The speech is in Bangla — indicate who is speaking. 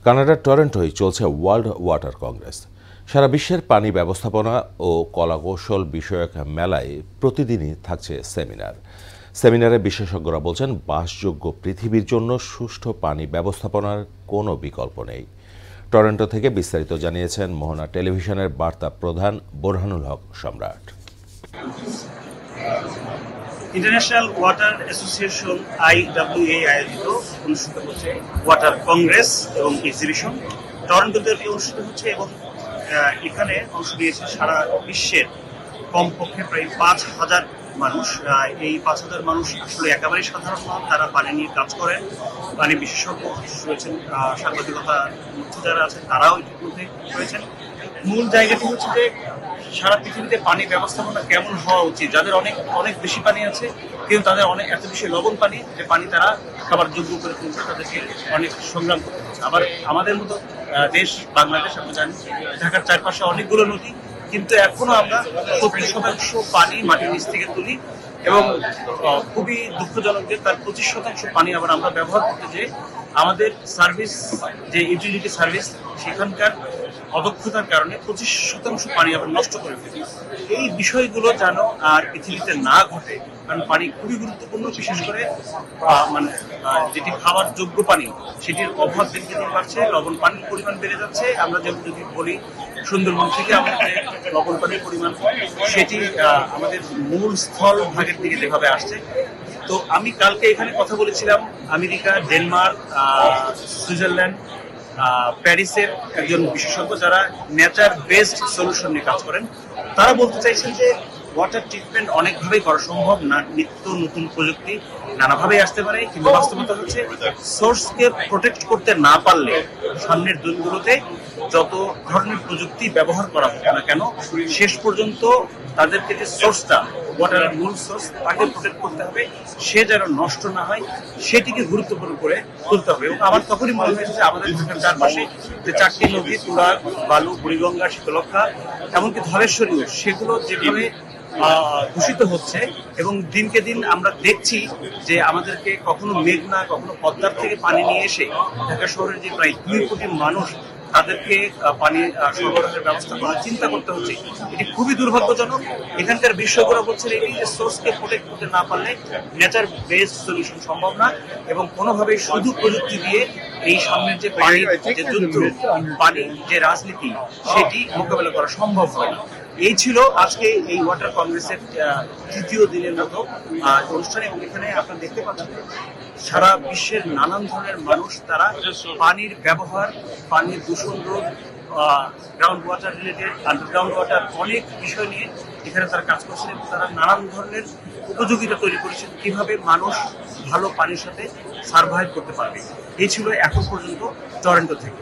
Speaker 1: কানাডার টরন্টোয় চলছে ওয়ার্ল্ড ওয়াটার কংগ্রেস। সারা বিশ্বের পানি ব্যবস্থাপনা ও কলাকৌশল বিষয়ক মেলায় প্রতিদিনই থাকছে সেমিনারে বিশেষজ্ঞরা বলছেন বাসযোগ্য পৃথিবীর জন্য সুষ্ঠু পানি ব্যবস্থাপনার কোনো বিকল্প নেই। টরন্টো থেকে বিস্তারিত জানিয়েছেন মোহনা টেলিভিশনের বার্তা প্রধান বোরহানুল হক সম্রাট।
Speaker 2: ইন্টারন্যাশনাল ওয়াটার অ্যাসোসিয়েশন IWA আয়োজিত অনুষ্ঠিত হচ্ছে ওয়াটার কংগ্রেস এবং এক্সিবিশন টরন্টোতে অনুষ্ঠিত হচ্ছে এবং এখানে অংশ নিয়েছে সারা বিশ্বের কমপক্ষে প্রায় 5,000 মানুষ। এই 5,000 মানুষ আসলে একেবারেই সাধারণ নন, তারা পানি নিয়ে কাজ করেন, পানি বিশেষজ্ঞ রয়েছেন, সাংবাদিকতা যারা আছেন তারাও ইতিমধ্যে রয়েছেন। মূল জায়গাটি হচ্ছে যে সারা পৃথিবীতে পানি ব্যবস্থাপনা কেমন হওয়া উচিত। যাদের অনেক অনেক বেশি পানি আছে, কিন্তু তাদের অনেক এত বেশি লবণ পানি যে পানি তারা খাবার যোগ্য করে তুলছে, তাদেরকে অনেক সংগ্রাম করতে হচ্ছে। আবার আমাদের মতো দেশ বাংলাদেশ, আমরা জানি ঢাকার চারপাশে অনেকগুলো নদী, কিন্তু এখনো আমরা 70% পানি মাটির নিচ থেকে তুলি এবং খুবই দুঃখজনক যে তার 25% পানি আবার আমরা ব্যবহার করতে যে আমাদের সার্ভিস যে ইউটিলিটি সার্ভিস সেখানকার অদক্ষতার কারণে 25% পানি আবার নষ্ট করে ফেলি। এই বিষয়গুলো যেন আর পৃথিবীতে না ঘটে, কারণ পানি খুবই গুরুত্বপূর্ণ, বিশেষ করে মানে যেটি খাবার যোগ্য পানি সেটির অভাব দিন দিন বাড়ছে, লবণ পানির পরিমাণ বেড়ে যাচ্ছে। আমরা যেমন যদি বলি সুন্দরবন থেকে আমাদের লবণ পানির পরিমাণ সেটি আমাদের মূল স্থল ভাগের দিকে যেভাবে আসছে। তো আমি কালকে এখানে কথা বলেছিলাম আমেরিকা, ডেনমার্ক, সুইজারল্যান্ড, প্যারিসের একজন বিশেষজ্ঞ যারা নেচার বেসড সলিউশন নিয়ে কাজ করেন। তারা বলতে চাইছেন যে ওয়াটার ট্রিটমেন্ট অনেকভাবেই করা সম্ভব না, নিত্য নতুন প্রযুক্তি নানাভাবেই আসতে পারে, কিন্তু বাস্তবতা হচ্ছে সোর্সকে প্রোটেক্ট করতে না পারলে সামনের দিনগুলোতে যত ধরনের প্রযুক্তি ব্যবহার করা হোক না কেন, শেষ পর্যন্ত তাদেরকে যে সোর্সটা ওয়াটারের মূল সোর্স তাকে প্রোটেক্ট করতে হবে, সে যেন নষ্ট না হয় সেটিকে গুরুত্বপূর্ণ করে তুলতে হবে। এবং আমার তখনই মনে হয়েছে যে আমাদের ঢাকার চারপাশে যে 4টি নদী তুরা, বালু, বুড়িগঙ্গা, শীতলক্ষা, এমনকি ধলেশ্বরীও, সেগুলো যেভাবে দূষিত হচ্ছে এবং দিনকে দিন আমরা দেখছি যে আমাদেরকে কখনো মেঘনা, কখনো পদ্মার থেকে পানি নিয়ে এসে ঢাকা শহরের যে প্রায় 2 কোটি মানুষ তাদেরকে পানি সরবরাহের ব্যবস্থা করার চিন্তা করতে হচ্ছে, এটি খুবই দুর্ভাগ্যজনক। এখানকার বিশেষজ্ঞরা বলছেন এই যে সোর্সকে প্রোটেক্ট করতে না পারলে নেচার বেসড সলিউশন সম্ভব না এবং কোনোভাবেই শুধু প্রযুক্তি দিয়ে এই সামনের যে পানি যে যুদ্ধ, পানি যে রাজনীতি, সেটি মোকাবেলা করা সম্ভব হয় না। এই ছিল আজকে এই ওয়াটার কংগ্রেসের 3য় দিনের মতো অনুষ্ঠান এবং এখানে আপনারা দেখতে পাচ্ছেন সারা বিশ্বের নানান ধরনের মানুষ তারা পানির ব্যবহার, পানির দূষণ রোধ, ground water related, underground water, অনেক বিষয় নিয়ে এখানে তারা কাজ করছেন এবং তারা নানান ধরনের উপযোগিতা তৈরি করেছেন কিভাবে মানুষ ভালো পানির সাথে সার্ভাইভ করতে পারবে। এই ছিল এখন পর্যন্ত টরন্টো থেকে।